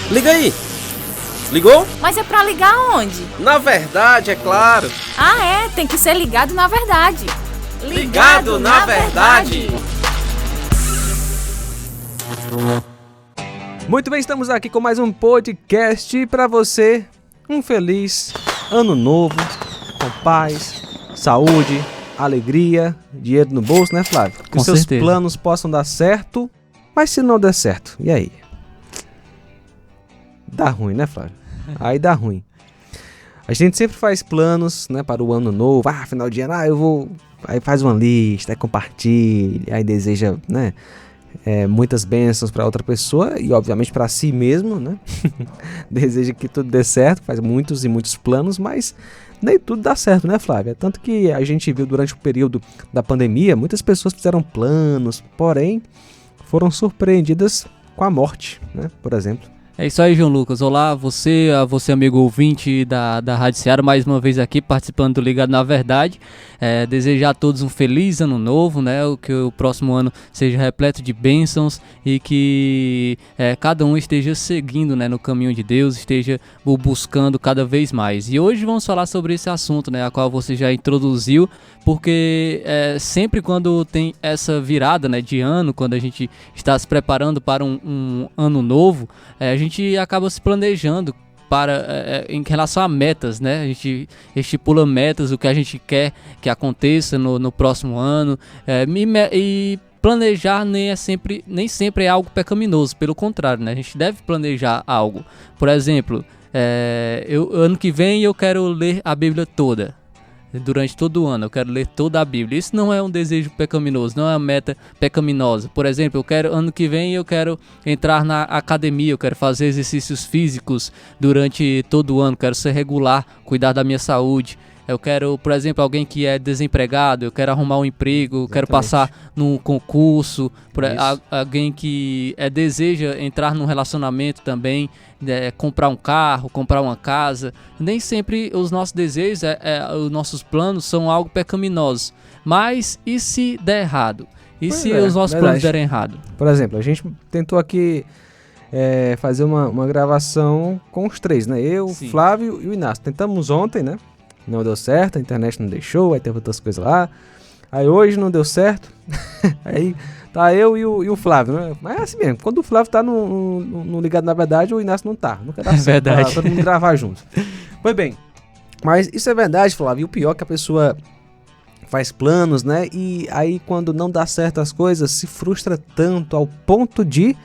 Liga aí. Ligou? Mas é pra ligar onde? Na verdade, é claro. Ah, é? Tem que ser ligado na verdade. Ligado na verdade. Muito bem, estamos aqui com mais um podcast para você. Um feliz ano novo, com paz, saúde, alegria, dinheiro no bolso, né, Flávio? Que Com os seus certeza. planos possam dar certo, mas se não der certo, e aí? Dá ruim, né, Flávio? Aí dá ruim. A gente sempre faz planos, né, para o ano novo. Final de ano, eu vou... Aí faz uma lista, aí compartilha, aí deseja, né, muitas bênçãos para outra pessoa e, obviamente, para si mesmo, né? Deseja que tudo dê certo, faz muitos e muitos planos, mas nem tudo dá certo, né, Flávia? Tanto que a gente viu durante o período da pandemia, muitas pessoas fizeram planos, porém foram surpreendidas com a morte, né, por exemplo. É isso aí, João Lucas. Olá, você amigo ouvinte da Rádio Ceará, mais uma vez aqui participando do Ligado na Verdade. Desejar a todos um feliz ano novo, né? Que o próximo ano seja repleto de bênçãos e que cada um esteja seguindo, né, no caminho de Deus, esteja o buscando cada vez mais. E hoje vamos falar sobre esse assunto, né, a qual você já introduziu, porque sempre quando tem essa virada, né, de ano, quando a gente está se preparando para um ano novo, a gente acaba se planejando em relação a metas, né? A gente estipula metas, o que a gente quer que aconteça no próximo ano, e planejar nem sempre é algo pecaminoso, pelo contrário, né? A gente deve planejar algo. Por exemplo, ano que vem eu quero ler a Bíblia toda. Durante todo o ano, eu quero ler toda a Bíblia. Isso não é um desejo pecaminoso, não é uma meta pecaminosa. Por exemplo, ano que vem eu quero entrar na academia, eu quero fazer exercícios físicos durante todo o ano, quero ser regular, cuidar da minha saúde. Eu quero, por exemplo, alguém que é desempregado, eu quero arrumar um emprego, eu quero passar num concurso, alguém que deseja entrar num relacionamento também, comprar um carro, comprar uma casa. Nem sempre os nossos desejos, os nossos planos são algo pecaminosos. Mas e se der errado? E se os nossos planos derem errado? Por exemplo, a gente tentou aqui fazer uma gravação com os três, né? Eu, Sim. Flávio e o Inácio. Tentamos ontem, né? Não deu certo, a internet não deixou, aí teve outras coisas lá. Aí hoje não deu certo, aí tá eu e o Flávio, né? Mas é assim mesmo, quando o Flávio tá no Ligado na Verdade, o Inácio não tá. Nunca dá certo, verdade. pra todo mundo gravar junto. Pois bem, mas isso é verdade, Flávio, e o pior é que a pessoa faz planos, né? E aí quando não dá certo as coisas, se frustra tanto ao ponto de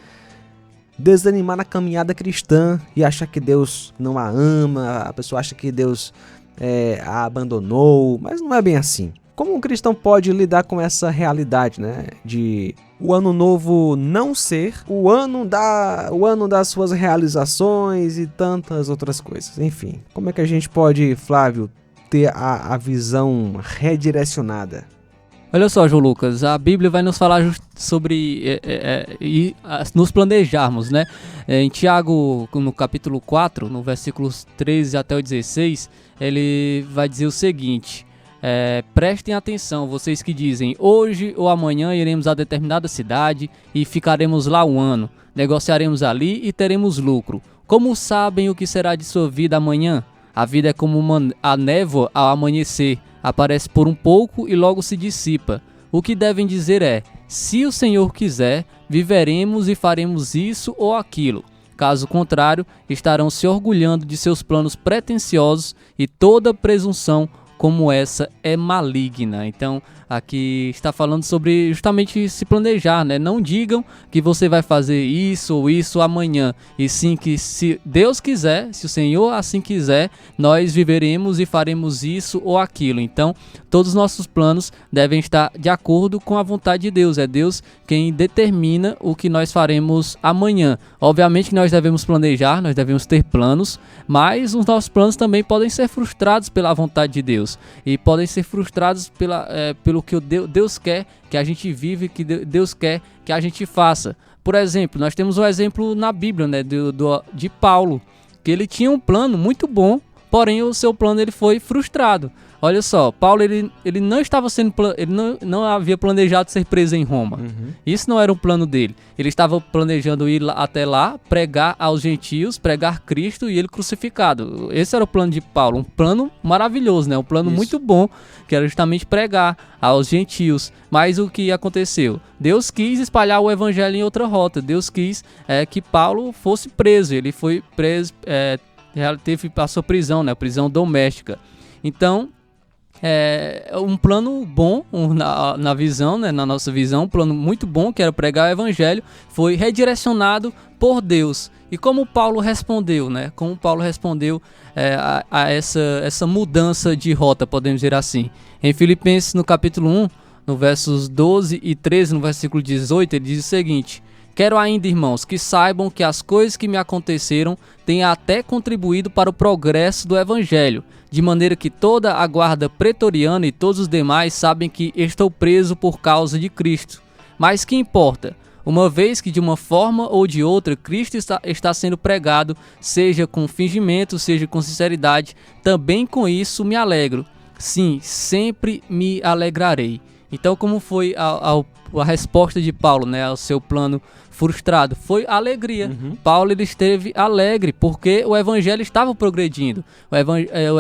desanimar na caminhada cristã e achar que Deus não a ama, a pessoa acha que Deus a abandonou, mas não é bem assim. Como um cristão pode lidar com essa realidade, né, de o ano novo não ser o ano das suas realizações e tantas outras coisas? Enfim, como é que a gente pode, Flávio, ter a visão redirecionada? Olha só, João Lucas, a Bíblia vai nos falar sobre nos planejarmos, né? Em Tiago, no capítulo 4, no versículos 13 até o 16, ele vai dizer o seguinte: prestem atenção, vocês que dizem, hoje ou amanhã iremos a determinada cidade e ficaremos lá um ano, negociaremos ali e teremos lucro. Como sabem o que será de sua vida amanhã? A vida é como a névoa ao amanhecer, aparece por um pouco e logo se dissipa. O que devem dizer é: se o Senhor quiser, viveremos e faremos isso ou aquilo. Caso contrário, estarão se orgulhando de seus planos pretensiosos e toda presunção como essa é maligna. Então, aqui está falando sobre justamente se planejar, né? Não digam que você vai fazer isso ou isso amanhã, e sim que se Deus quiser, se o Senhor assim quiser, nós viveremos e faremos isso ou aquilo. Então, todos os nossos planos devem estar de acordo com a vontade de Deus. É Deus quem determina o que nós faremos amanhã. Obviamente que nós devemos planejar, nós devemos ter planos, mas os nossos planos também podem ser frustrados pela vontade de Deus e podem ser frustrados pelo que Deus quer que a gente vive, que Deus quer que a gente faça. Por exemplo, nós temos um exemplo na Bíblia, né, de Paulo, que ele tinha um plano muito bom porém o seu plano ele foi frustrado. Olha só, Paulo ele não estava sendo ele não havia planejado ser preso em Roma. Isso não era um plano dele. Ele estava planejando ir até lá, pregar aos gentios, pregar Cristo e ele crucificado. Esse era o plano de Paulo, um plano maravilhoso, né? Um plano muito bom, que era justamente pregar aos gentios. Mas o que aconteceu? Deus quis espalhar o evangelho em outra rota. Deus quis que Paulo fosse preso. Ele foi preso, teve a sua prisão, né? Prisão doméstica. Então, um plano bom na visão, né, na nossa visão, um plano muito bom, que era pregar o evangelho, foi redirecionado por Deus. E como Paulo respondeu, né? Como Paulo respondeu a essa mudança de rota, podemos dizer assim. Em Filipenses, no capítulo 1, no versos 12 e 13, no versículo 18, ele diz o seguinte: quero ainda, irmãos, que saibam que as coisas que me aconteceram têm até contribuído para o progresso do evangelho, de maneira que toda a guarda pretoriana e todos os demais sabem que estou preso por causa de Cristo. Mas que importa? Uma vez que de uma forma ou de outra Cristo está sendo pregado, seja com fingimento, seja com sinceridade, também com isso me alegro. Sim, sempre me alegrarei. Então, como foi a resposta de Paulo, né, ao seu plano frustrado? Foi alegria. Paulo ele esteve alegre porque o evangelho estava progredindo. O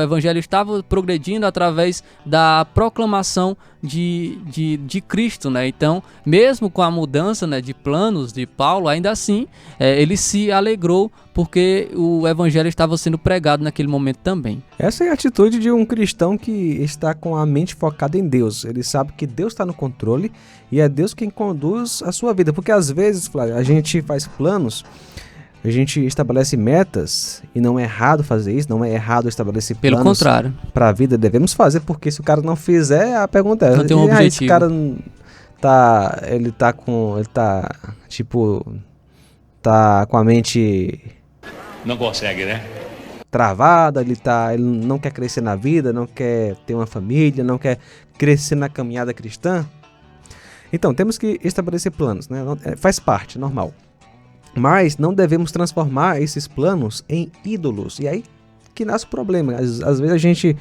evangelho estava progredindo através da proclamação de Cristo, né? Então, mesmo com a mudança, né, de planos de Paulo, ainda assim, ele se alegrou porque o evangelho estava sendo pregado naquele momento também. Essa é a atitude de um cristão que está com a mente focada em Deus. Ele sabe que Deus está no controle e é Deus quem conduz a sua vida. Porque às vezes, Flávio, a gente faz planos, a gente estabelece metas e não é errado fazer isso, não é errado estabelecer planos. Pelo contrário. Para a vida devemos fazer, porque se o cara não fizer, a pergunta é: não tem um objetivo. Esse cara tá com a mente... Não consegue, né? Travada, ele não quer crescer na vida, não quer ter uma família, não quer crescer na caminhada cristã. Então, temos que estabelecer planos, né? Faz parte, normal. Mas não devemos transformar esses planos em ídolos. E aí que nasce o problema. Às vezes a gente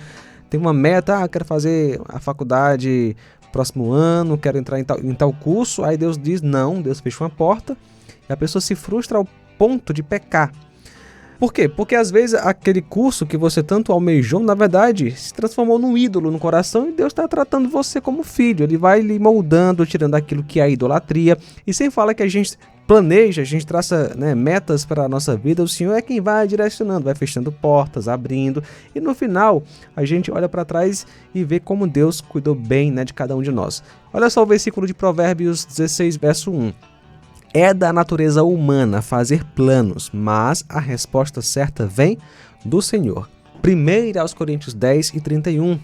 tem uma meta, quero fazer a faculdade próximo ano, quero entrar em tal curso. Aí Deus diz não, Deus fecha uma porta e a pessoa se frustra ao ponto de pecar. Por quê? Porque às vezes aquele curso que você tanto almejou, na verdade, se transformou num ídolo no coração e Deus está tratando você como filho. Ele vai lhe moldando, tirando aquilo que é a idolatria. E sem falar que a gente planeja, a gente traça, né, metas para a nossa vida, o Senhor é quem vai direcionando, vai fechando portas, abrindo. E no final, a gente olha para trás e vê como Deus cuidou bem, né, de cada um de nós. Olha só o versículo de Provérbios 16, verso 1. É da natureza humana fazer planos, mas a resposta certa vem do Senhor. 1 aos Coríntios 10 e 31.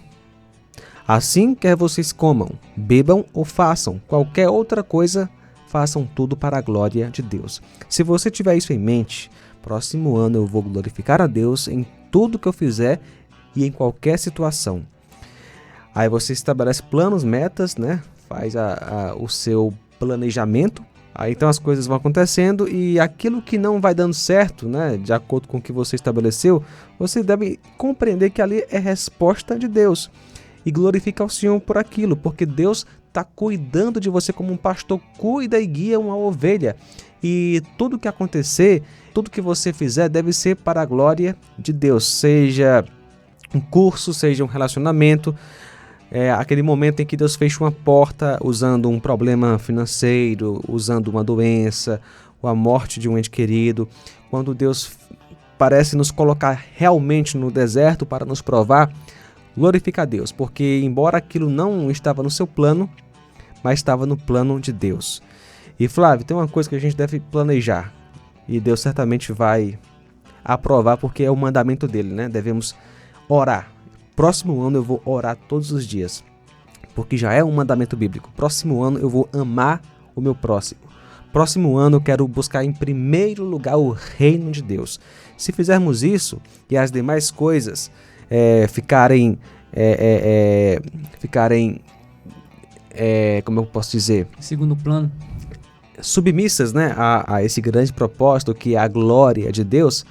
Assim quer vocês comam, bebam ou façam qualquer outra coisa, façam tudo para a glória de Deus. Se você tiver isso em mente, próximo ano eu vou glorificar a Deus em tudo que eu fizer e em qualquer situação. Aí você estabelece planos, metas, né? Faz o seu planejamento. Aí então as coisas vão acontecendo e aquilo que não vai dando certo, né, de acordo com o que você estabeleceu, você deve compreender que ali é resposta de Deus e glorificar o Senhor por aquilo, porque Deus está cuidando de você como um pastor cuida e guia uma ovelha. E tudo que acontecer, tudo que você fizer deve ser para a glória de Deus, seja um curso, seja um relacionamento, aquele momento em que Deus fecha uma porta usando um problema financeiro, usando uma doença, ou a morte de um ente querido, quando Deus parece nos colocar realmente no deserto para nos provar, glorifica a Deus, porque embora aquilo não estava no seu plano, mas estava no plano de Deus. E Flávio, tem uma coisa que a gente deve planejar, e Deus certamente vai aprovar, porque é o mandamento dele, né? Devemos orar. Próximo ano eu vou orar todos os dias, porque já é um mandamento bíblico. Próximo ano eu vou amar o meu próximo. Próximo ano eu quero buscar em primeiro lugar o reino de Deus. Se fizermos isso e as demais coisas ficarem, como eu posso dizer? Segundo plano. Submissas, né, a esse grande propósito que é a glória de Deus,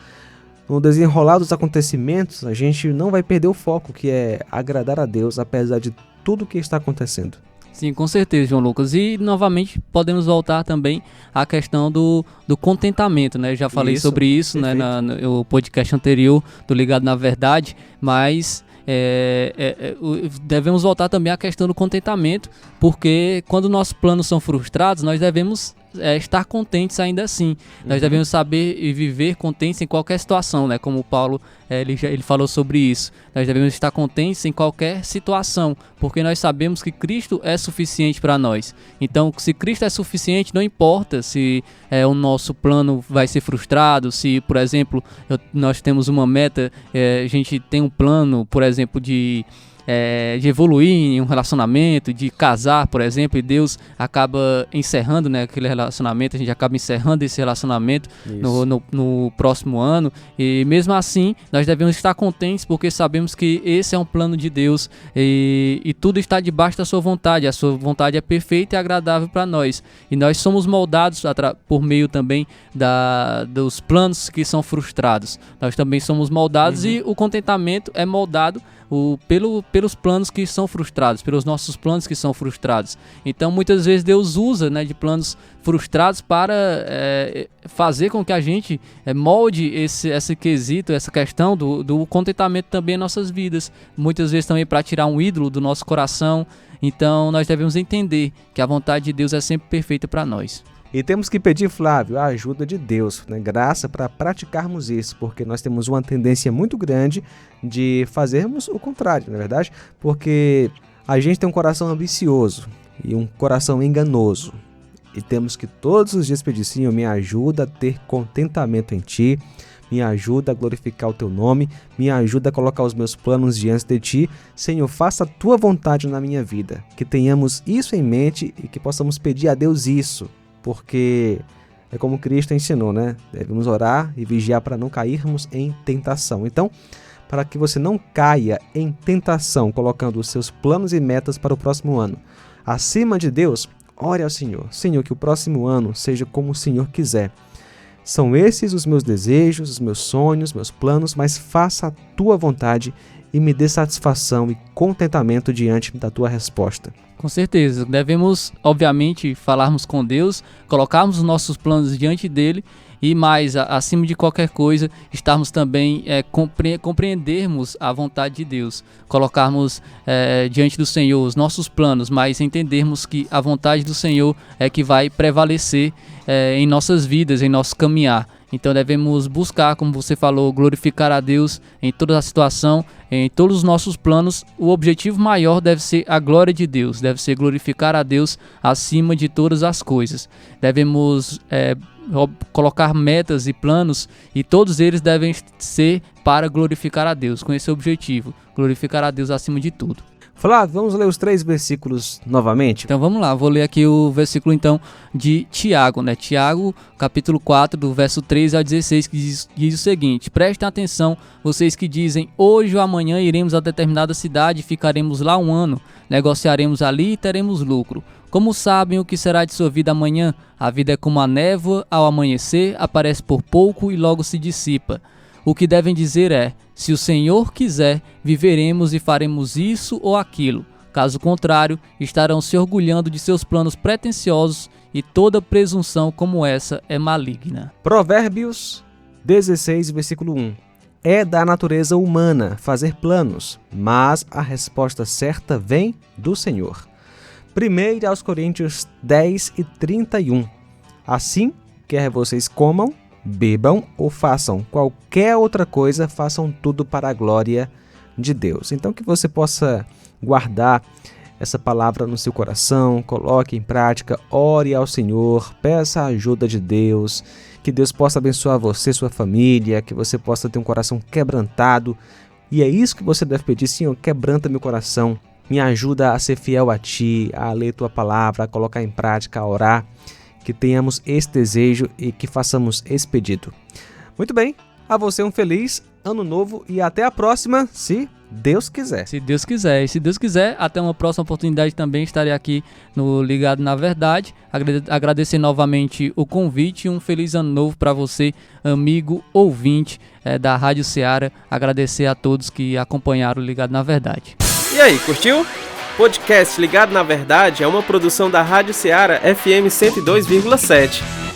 no desenrolar dos acontecimentos, a gente não vai perder o foco, que é agradar a Deus, apesar de tudo que está acontecendo. Sim, com certeza, João Lucas. E, novamente, podemos voltar também à questão do contentamento, né? Já falei sobre isso, né, no podcast anterior do Ligado na Verdade, mas devemos voltar também à questão do contentamento, porque quando nossos planos são frustrados, nós devemos estar contentes ainda assim. Nós devemos saber e viver contentes em qualquer situação, né? Como o Paulo ele falou sobre isso. Nós devemos estar contentes em qualquer situação, porque nós sabemos que Cristo é suficiente para nós. Então, se Cristo é suficiente, não importa se o nosso plano vai ser frustrado, se, por exemplo, nós temos uma meta, a gente tem um plano, por exemplo, de evoluir em um relacionamento, de casar, por exemplo, e Deus acaba encerrando, né, aquele relacionamento, a gente acaba encerrando esse relacionamento no próximo ano, e mesmo assim nós devemos estar contentes, porque sabemos que esse é um plano de Deus, e tudo está debaixo da sua vontade. A sua vontade é perfeita e agradável para nós, e nós somos moldados por meio também dos planos que são frustrados. Nós também somos moldados, e o contentamento é moldado pelos planos que são frustrados, pelos nossos planos que são frustrados. Então, muitas vezes Deus usa, né, de planos frustrados para fazer com que a gente molde esse quesito, essa questão do contentamento também em nossas vidas. Muitas vezes também para tirar um ídolo do nosso coração. Então, nós devemos entender que a vontade de Deus é sempre perfeita para nós. E temos que pedir, Flávio, a ajuda de Deus, né? Graça para praticarmos isso, porque nós temos uma tendência muito grande de fazermos o contrário, não é verdade? Porque a gente tem um coração ambicioso e um coração enganoso. E temos que todos os dias pedir, Senhor, me ajuda a ter contentamento em Ti, me ajuda a glorificar o Teu nome, me ajuda a colocar os meus planos diante de Ti. Senhor, faça a Tua vontade na minha vida, que tenhamos isso em mente e que possamos pedir a Deus isso. Porque é como Cristo ensinou, né? Devemos orar e vigiar para não cairmos em tentação. Então, para que você não caia em tentação, colocando os seus planos e metas para o próximo ano, acima de Deus, ore ao Senhor. Senhor, que o próximo ano seja como o Senhor quiser. São esses os meus desejos, os meus sonhos, meus planos, mas faça a Tua vontade e me dê satisfação e contentamento diante da Tua resposta. Com certeza, devemos, obviamente, falarmos com Deus, colocarmos os nossos planos diante dele e mais, acima de qualquer coisa, estarmos também, compreendermos a vontade de Deus, colocarmos diante do Senhor os nossos planos, mas entendermos que a vontade do Senhor é que vai prevalecer em nossas vidas, em nosso caminhar. Então devemos buscar, como você falou, glorificar a Deus em toda a situação, em todos os nossos planos. O objetivo maior deve ser a glória de Deus, deve ser glorificar a Deus acima de todas as coisas. Devemos colocar metas e planos, e todos eles devem ser para glorificar a Deus, com esse objetivo, glorificar a Deus acima de tudo. Flávio, vamos ler os 3 versículos novamente? Então vamos lá, vou ler aqui o versículo então de Tiago, né? Tiago, capítulo 4, do verso 13 ao 16, que diz o seguinte: prestem atenção, vocês que dizem, hoje ou amanhã iremos a determinada cidade e ficaremos lá um ano, negociaremos ali e teremos lucro. Como sabem o que será de sua vida amanhã? A vida é como a névoa, ao amanhecer, aparece por pouco e logo se dissipa. O que devem dizer é, se o Senhor quiser, viveremos e faremos isso ou aquilo. Caso contrário, estarão se orgulhando de seus planos pretensiosos, e toda presunção como essa é maligna. Provérbios 16, versículo 1. É da natureza humana fazer planos, mas a resposta certa vem do Senhor. 1 aos Coríntios 10 e 31. Assim, quer vocês comam, bebam ou façam qualquer outra coisa, façam tudo para a glória de Deus. Então que você possa guardar essa palavra no seu coração, coloque em prática, ore ao Senhor, peça a ajuda de Deus, que Deus possa abençoar você, sua família, que você possa ter um coração quebrantado. E é isso que você deve pedir: Senhor, quebranta meu coração, me ajuda a ser fiel a Ti, a ler Tua palavra, a colocar em prática, a orar. Que tenhamos esse desejo e que façamos esse pedido. Muito bem, A você um feliz ano novo e até a próxima, se Deus quiser. Se Deus quiser. E se Deus quiser, até uma próxima oportunidade também estarei aqui no Ligado na Verdade. Agradecer novamente o convite e um feliz ano novo para você, amigo ouvinte da Rádio Ceará. Agradecer a todos que acompanharam o Ligado na Verdade. E aí, curtiu? Podcast Ligado na Verdade é uma produção da Rádio Ceará FM 102,7.